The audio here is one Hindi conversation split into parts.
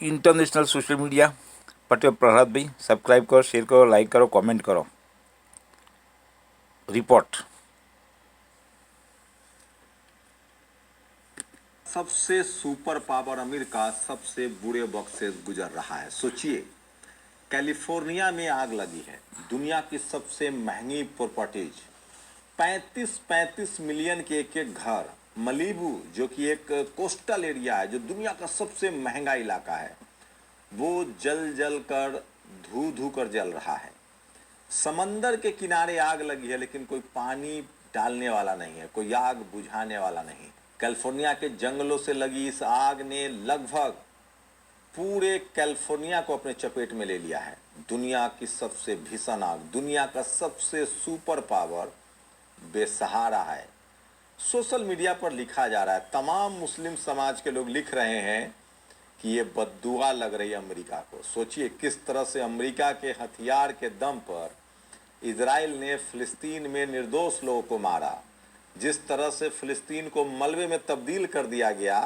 International social media Patel Prahlad भाई सब्सक्राइब करो, शेयर करो, लाइक करो, कमेंट करो। रिपोर्ट। सबसे सुपर पावर अमेरिका सबसे बुरे वक्त से गुजर रहा है। सोचिए, कैलिफोर्निया में आग लगी है। दुनिया की सबसे महंगी प्रॉपर्टीज, 35-35 मिलियन के एक एक घर। मलीबू जो कि एक कोस्टल एरिया है, जो दुनिया का सबसे महंगा इलाका है, वो जल जल कर धू धू कर जल रहा है। समंदर के किनारे आग लगी है, लेकिन कोई पानी डालने वाला नहीं है, कोई आग बुझाने वाला नहीं। कैलिफोर्निया के जंगलों से लगी इस आग ने लगभग पूरे कैलिफोर्निया को अपने चपेट में ले लिया है। दुनिया की सबसे भीषण आग, दुनिया का सबसे सुपर पावर बेसहारा है। सोशल मीडिया पर लिखा जा रहा है, तमाम मुस्लिम समाज के लोग लिख रहे हैं कि ये बद्दुआ लग रही है अमेरिका को। सोचिए किस तरह से अमेरिका के हथियार के दम पर इजराइल ने फिलिस्तीन में निर्दोष लोगों को मारा, जिस तरह से फिलिस्तीन को मलबे में तब्दील कर दिया गया।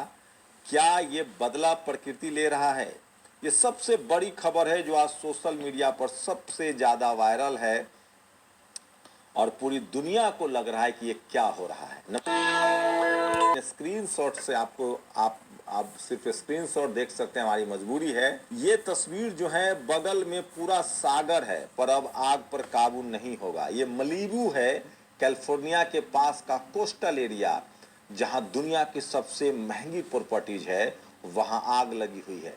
क्या ये बदला प्रकृति ले रहा है? ये सबसे बड़ी खबर है जो आज सोशल मीडिया पर सबसे ज़्यादा वायरल है और पूरी दुनिया को लग रहा है कि ये क्या हो रहा है। स्क्रीनशॉट से आप सिर्फ स्क्रीनशॉट देख सकते हैं, हमारी मजबूरी है। ये तस्वीर जो है, बगल में पूरा सागर है, पर अब आग पर काबू नहीं होगा। ये मलीबू है, कैलिफोर्निया के पास का कोस्टल एरिया, जहां दुनिया की सबसे महंगी प्रॉपर्टीज है, वहां आग लगी हुई है।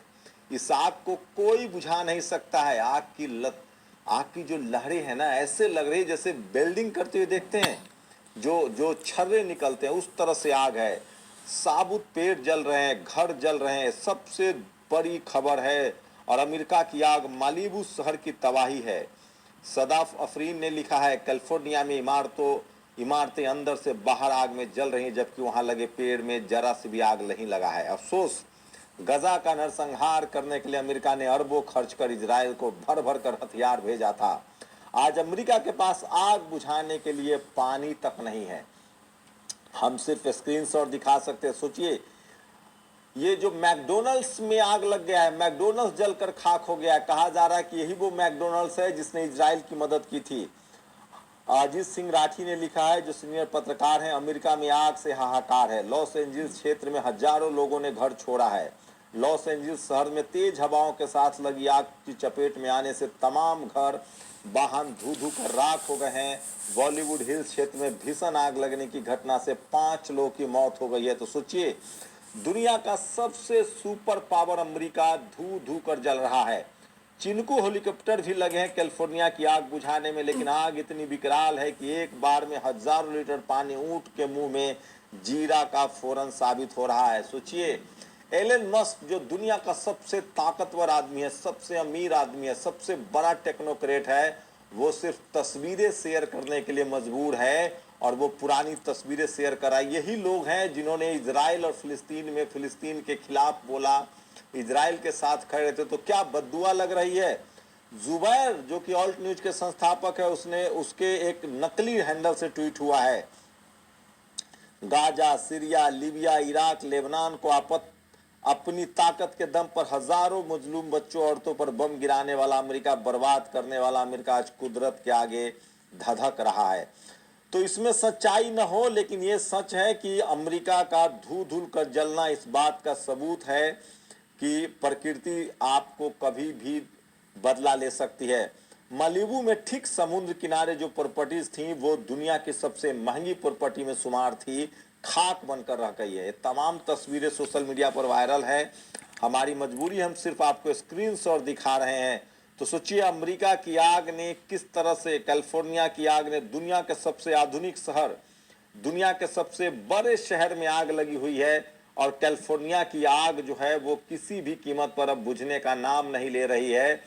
इस आग को कोई बुझा नहीं सकता है। आग की जो लहरें हैं ना, ऐसे लग रही जैसे वेल्डिंग करते हुए देखते हैं, जो जो छर्रे निकलते हैं, उस तरह से आग है। साबुत पेड़ जल रहे हैं, घर जल रहे हैं। सबसे बड़ी खबर है, और अमेरिका की आग मालिबू शहर की तबाही है। सदाफ अफरीन ने लिखा है, कैलिफोर्निया में इमारतें अंदर से बाहर आग में जल रही हैं, जबकि वहां लगे पेड़ में जरा से भी आग नहीं लगा है। अफसोस, गजा का नरसंहार करने के लिए अमेरिका ने अरबों खर्च कर इजराइल को भर भर कर हथियार भेजा था। आज अमेरिका के पास आग बुझाने के लिए पानी तक नहीं है। हम सिर्फ स्क्रीनशॉट दिखा सकते हैं। सोचिए, ये जो मैकडोनल्ड्स में आग लग गया है, मैकडोनल्ड्स जलकर खाक हो गया है। कहा जा रहा है कि यही वो मैकडोनल्ड्स है जिसने इजराइल की मदद की थी। अजीत सिंह राठी ने लिखा है, जो सीनियर पत्रकार हैं, अमेरिका में आग से हाहाकार है। लॉस एंजल्स क्षेत्र में हजारों लोगों ने घर छोड़ा है। लॉस एंजल्स शहर में तेज हवाओं के साथ लगी आग की चपेट में आने से तमाम घर, वाहन धू धू कर राख हो गए हैं। बॉलीवुड हिल्स क्षेत्र में भीषण आग लगने की घटना से 5 लोगों की मौत हो गई है। तो सोचिए, दुनिया का सबसे सुपर पावर अमेरिका धू धू कर जल रहा है। चिनको हेलीकॉप्टर भी लगे हैं कैलिफोर्निया की आग बुझाने में, लेकिन आग इतनी विकराल है कि एक बार में हजारों लीटर पानी ऊंट के मुंह में जीरा का फोरन साबित हो रहा है। सोचिए, एलन मस्क जो दुनिया का सबसे ताकतवर आदमी है, सबसे अमीर आदमी है, सबसे बड़ा टेक्नोक्रेट है, वो सिर्फ तस्वीरें शेयर करने के लिए मजबूर है, और वो पुरानी तस्वीरें शेयर कराई। यही लोग हैं जिन्होंने इजराइल और फिलिस्तीन के खिलाफ बोला, इजराइल के साथ खड़े थे। तो क्या बद्दुआ लग रही है? जुबैर जो कि ऑल्ट न्यूज के संस्थापक है, उसके एक नकली हैंडल से ट्वीट हुआ है, Gaza, Syria, Libya, Iraq, Lebanon को अपनी ताकत के दम पर हजारों मजलूम बच्चों, औरतों पर बम गिराने वाला अमेरिका, बर्बाद करने वाला अमेरिका आज कुदरत के आगे धधक रहा है। तो इसमें सच्चाई न हो, लेकिन ये सच है कि अमेरिका का धू धूल कर जलना इस बात का सबूत है कि प्रकृति आपको कभी भी बदला ले सकती है। मालिबू में ठीक समुद्र किनारे जो प्रॉपर्टीज थी, वो दुनिया की सबसे महंगी प्रॉपर्टी में शुमार थी, खाक बनकर रह गई है। ये तमाम तस्वीरें सोशल मीडिया पर वायरल है। हमारी मजबूरी, हम सिर्फ आपको स्क्रीनशॉट दिखा रहे हैं। तो सोचिए, अमेरिका की आग ने किस तरह से, कैलिफोर्निया की आग ने दुनिया के सबसे आधुनिक शहर, दुनिया के सबसे बड़े शहर में आग लगी हुई है, और कैलिफोर्निया की आग जो है वो किसी भी कीमत पर अब बुझने का नाम नहीं ले रही है,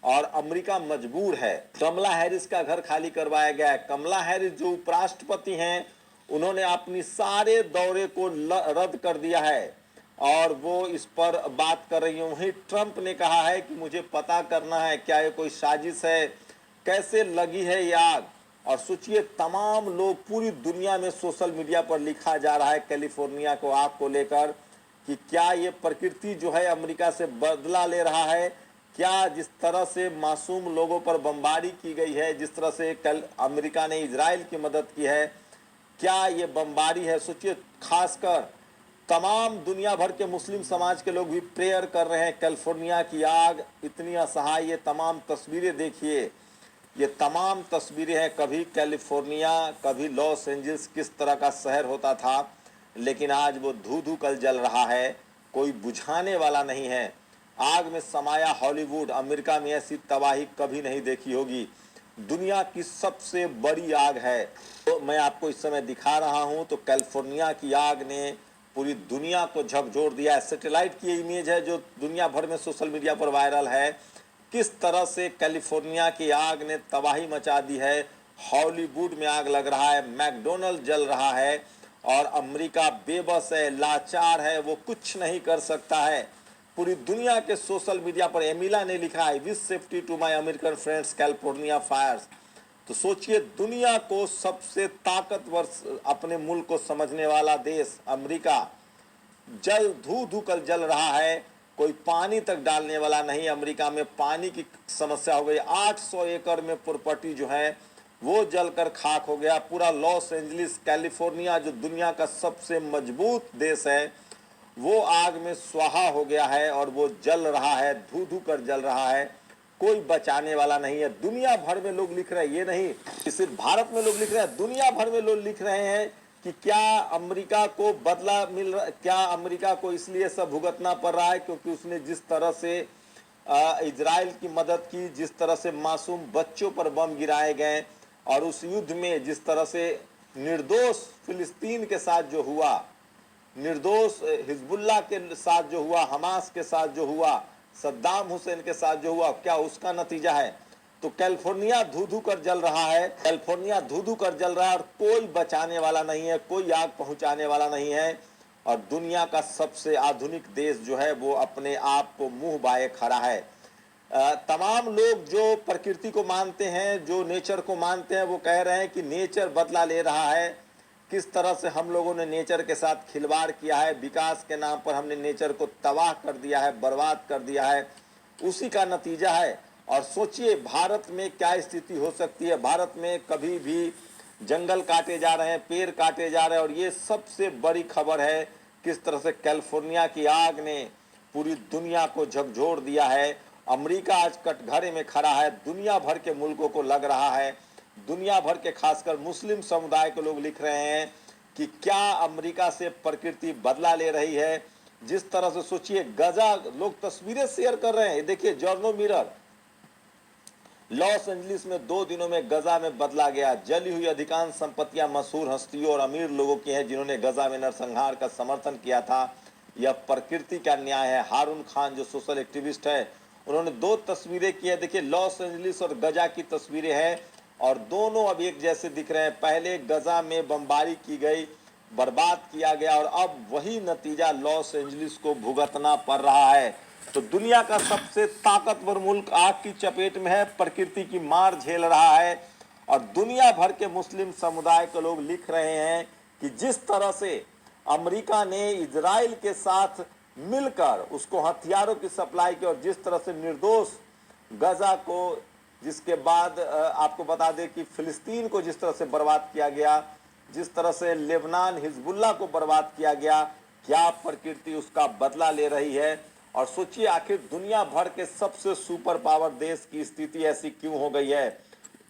और अमेरिका मजबूर है। कमला हैरिस का घर खाली करवाया गया है। कमला हैरिस जो उपराष्ट्रपति हैं, उन्होंने अपनी सारे दौरे को रद्द कर दिया है, और वो इस पर बात कर रही है। वहीं ट्रंप ने कहा है कि मुझे पता करना है, क्या ये कोई साजिश है, कैसे लगी है ये आग। और सोचिए, तमाम लोग पूरी दुनिया में सोशल मीडिया पर लिखा जा रहा है कैलिफोर्निया को आग को लेकर कि क्या ये प्रकृति जो है अमेरिका से बदला ले रहा है। क्या जिस तरह से मासूम लोगों पर बमबारी की गई है, जिस तरह से कल अमेरिका ने इजराइल की मदद की है, क्या ये बमबारी है। सोचिए, खासकर तमाम दुनिया भर के मुस्लिम समाज के लोग भी प्रेयर कर रहे हैं। कैलिफोर्निया की आग इतनी असहाय, ये तमाम तस्वीरें देखिए, ये तमाम तस्वीरें हैं। कभी कैलिफोर्निया, कभी लॉस एंजल्स किस तरह का शहर होता था, लेकिन आज वो धू धू कल जल रहा है, कोई बुझाने वाला नहीं है। आग में समाया हॉलीवुड, अमेरिका में ऐसी तबाही कभी नहीं देखी होगी। दुनिया की सबसे बड़ी आग है। तो मैं आपको इस समय दिखा रहा हूं, तो कैलिफोर्निया की आग ने पूरी दुनिया को झकझोर दिया है। सैटेलाइट की इमेज है जो दुनिया भर में सोशल मीडिया पर वायरल है। किस तरह से कैलिफोर्निया की आग ने तबाही मचा दी है। हॉलीवुड में आग लग रहा है, मैकडोनल्ड जल रहा है, और अमेरिका बेबस है, लाचार है, वो कुछ नहीं कर सकता है। पूरी दुनिया के सोशल मीडिया पर एमिला ने लिखा है, wish safety to my American friends, California fires. तो सोचिए, दुनिया को सबसे ताकतवर अपने मुल्क को समझने वाला देश अमेरिका जल धू धू कर जल रहा है। कोई पानी तक डालने वाला नहीं। अमेरिका में पानी की समस्या हो गई। 800 एकड़ में प्रॉपर्टी जो है वो जलकर खाक हो गया। पूरा लॉस एंजलिस, कैलिफोर्निया जो दुनिया का सबसे मजबूत देश है, वो आग में स्वाहा हो गया है और वो जल रहा है, धू धू कर जल रहा है। कोई बचाने वाला नहीं है। दुनिया भर में लोग लिख रहे हैं, ये नहीं कि सिर्फ भारत में लोग लिख रहे हैं, दुनिया भर में लोग लिख रहे हैं कि क्या अमेरिका को बदला मिल रहा, क्या अमेरिका को इसलिए सब भुगतना पड़ रहा है क्योंकि उसने जिस तरह से इजराइल की मदद की, जिस तरह से मासूम बच्चों पर बम गिराए गए, और उस युद्ध में जिस तरह से निर्दोष फिलिस्तीन के साथ जो हुआ, निर्दोष हिजबुल्लाह के साथ जो हुआ, हमास के साथ जो हुआ, सद्दाम हुसैन के साथ जो हुआ, क्या उसका नतीजा है। तो कैलिफोर्निया धू धू कर जल रहा है। कैलिफोर्निया धू धू कर जल रहा है और कोई बचाने वाला नहीं है, कोई आग पहुंचाने वाला नहीं है। और दुनिया का सबसे आधुनिक देश जो है वो अपने आप को मुंह बाए खड़ा है। तमाम लोग जो प्रकृति को मानते हैं, जो नेचर को मानते हैं, वो कह रहे हैं कि नेचर बदला ले रहा है। किस तरह से हम लोगों ने नेचर के साथ खिलवाड़ किया है, विकास के नाम पर हमने नेचर को तबाह कर दिया है, बर्बाद कर दिया है, उसी का नतीजा है। और सोचिए भारत में क्या स्थिति हो सकती है। भारत में कभी भी जंगल काटे जा रहे हैं, पेड़ काटे जा रहे हैं, और ये सबसे बड़ी खबर है किस तरह से कैलिफोर्निया की आग ने पूरी दुनिया को झकझोर दिया है। अमेरिका आज कटघरे में खड़ा है। दुनिया भर के मुल्कों को लग रहा है, दुनिया भर के खासकर मुस्लिम समुदाय के लोग लिख रहे हैं कि क्या अमेरिका से प्रकृति बदला ले रही है। जिस तरह से सोचिए, गजा लोग तस्वीरें शेयर कर रहे हैं। देखिए, जर्नो मिरर, लॉस एंजलिस में 2 दिनों में गजा में बदला गया। जली हुई अधिकांश संपत्तियां मशहूर हस्तियों और अमीर लोगों की हैं जिन्होंने गजा में नरसंहार का समर्थन किया था। यह प्रकृति का न्याय है। हारून खान जो सोशल एक्टिविस्ट है, उन्होंने 2 तस्वीरें की है। देखिए, लॉस एंजलिस और गजा की तस्वीरें हैं और दोनों अब एक जैसे दिख रहे हैं। पहले गजा में बमबारी की गई, बर्बाद किया गया, और अब वही नतीजा लॉस एंजलिस को भुगतना पड़ रहा है। तो दुनिया का सबसे ताकतवर मुल्क आग की चपेट में है, प्रकृति की मार झेल रहा है। और दुनिया भर के मुस्लिम समुदाय के लोग लिख रहे हैं कि जिस तरह से अमेरिका ने इजराइल के साथ मिलकर उसको हथियारों की सप्लाई की, और जिस तरह से निर्दोष गजा को, जिसके बाद आपको बता दें कि फिलिस्तीन को जिस तरह से बर्बाद किया गया, जिस तरह से लेबनान हिजबुल्लाह को बर्बाद किया गया, क्या प्रकृति उसका बदला ले रही है। और सोचिए, आखिर दुनिया भर के सबसे सुपर पावर देश की स्थिति ऐसी क्यों हो गई है।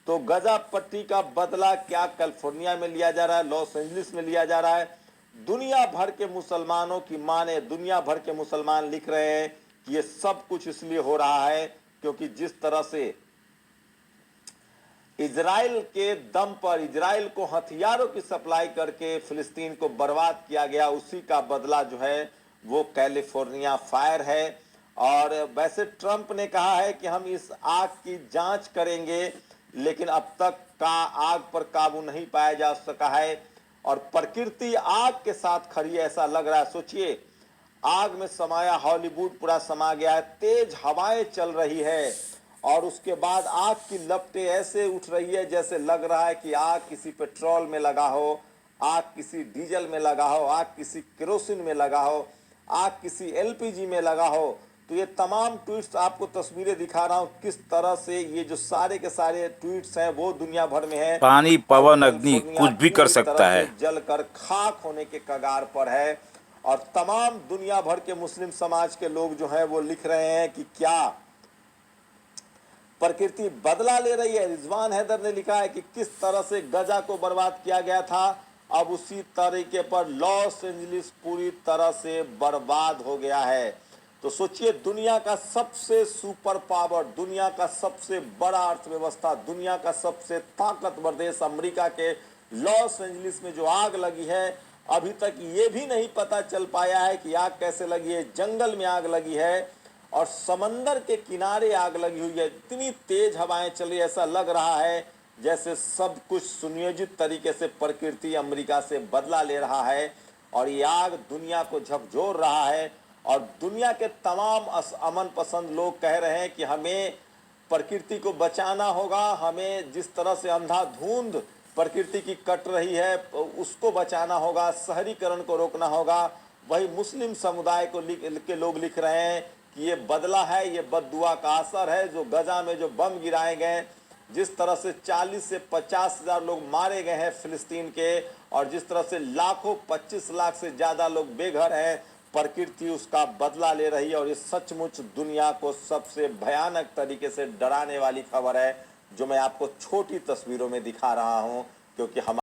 तो गजा पट्टी का बदला क्या कैलिफोर्निया में लिया जा रहा है, लॉस एंजलिस में लिया जा रहा है। दुनिया भर के मुसलमानों की माने, दुनिया भर के मुसलमान लिख रहे हैं कि ये सब कुछ इसलिए हो रहा है क्योंकि जिस तरह से इजराइल के दम पर, इजराइल को हथियारों की सप्लाई करके फिलिस्तीन को बर्बाद किया गया, उसी का बदला जो है वो कैलिफोर्निया फायर है। और वैसे ट्रंप ने कहा है कि हम इस आग की जांच करेंगे, लेकिन अब तक का आग पर काबू नहीं पाया जा सका है। और प्रकृति आग के साथ खड़ी है, ऐसा लग रहा है। सोचिए, आग में समाया हॉलीवुड पूरा समा गया है, तेज हवाएं चल रही है, और उसके बाद आग की लपटें ऐसे उठ रही है जैसे लग रहा है कि आग किसी पेट्रोल में लगा हो, आग किसी डीजल में लगा हो, आग किसी केरोसिन में लगा हो। आग किसी एलपीजी में लगा हो। तो ये तमाम ट्वीट्स आपको तस्वीरें दिखा रहा हूं किस तरह से ये जो सारे के सारे ट्वीट्स हैं वो दुनिया भर में है पानी, और पवन, अग्नि कैलिफोर्निया कुछ भी कर पूरी तरह सकता से है। जलकर खाक होने के कगार पर है। और तमाम दुनिया भर के मुस्लिम समाज के लोग जो हैं वो लिख रहे हैं कि क्या प्रकृति बदला ले रही है। रिजवान हैदर ने लिखा है कि किस तरह से गजा को बर्बाद किया गया था, अब उसी तरीके पर लॉस एंजलिस पूरी तरह से बर्बाद हो गया है। तो सोचिए, दुनिया का सबसे सुपर पावर, दुनिया का सबसे बड़ा अर्थव्यवस्था, दुनिया का सबसे ताकतवर देश अमेरिका के लॉस एंजलिस में जो आग लगी है, अभी तक ये भी नहीं पता चल पाया है कि आग कैसे लगी है। जंगल में आग लगी है और समंदर के किनारे आग लगी हुई है। इतनी तेज हवाएं चल रही, ऐसा लग रहा है जैसे सब कुछ सुनियोजित तरीके से प्रकृति अमेरिका से बदला ले रहा है और ये आग दुनिया को झकझोर रहा है। और दुनिया के तमाम अमन पसंद लोग कह रहे हैं कि हमें प्रकृति को बचाना होगा, हमें जिस तरह से अंधाधुंध प्रकृति की कट रही है उसको बचाना होगा, शहरीकरण को रोकना होगा। वही मुस्लिम समुदाय के लोग लिख रहे हैं कि ये बदला है, ये बद्दुआ का असर है। जो गजा में जो बम गिराए गए, जिस तरह से 40 से 50 हजार लोग मारे गए हैं फिलिस्तीन के, और जिस तरह से लाखों 25 लाख से ज़्यादा लोग बेघर हैं, प्रकृति उसका बदला ले रही है। और ये सचमुच दुनिया को सबसे भयानक तरीके से डराने वाली खबर है, जो मैं आपको छोटी तस्वीरों में दिखा रहा हूँ, क्योंकि हम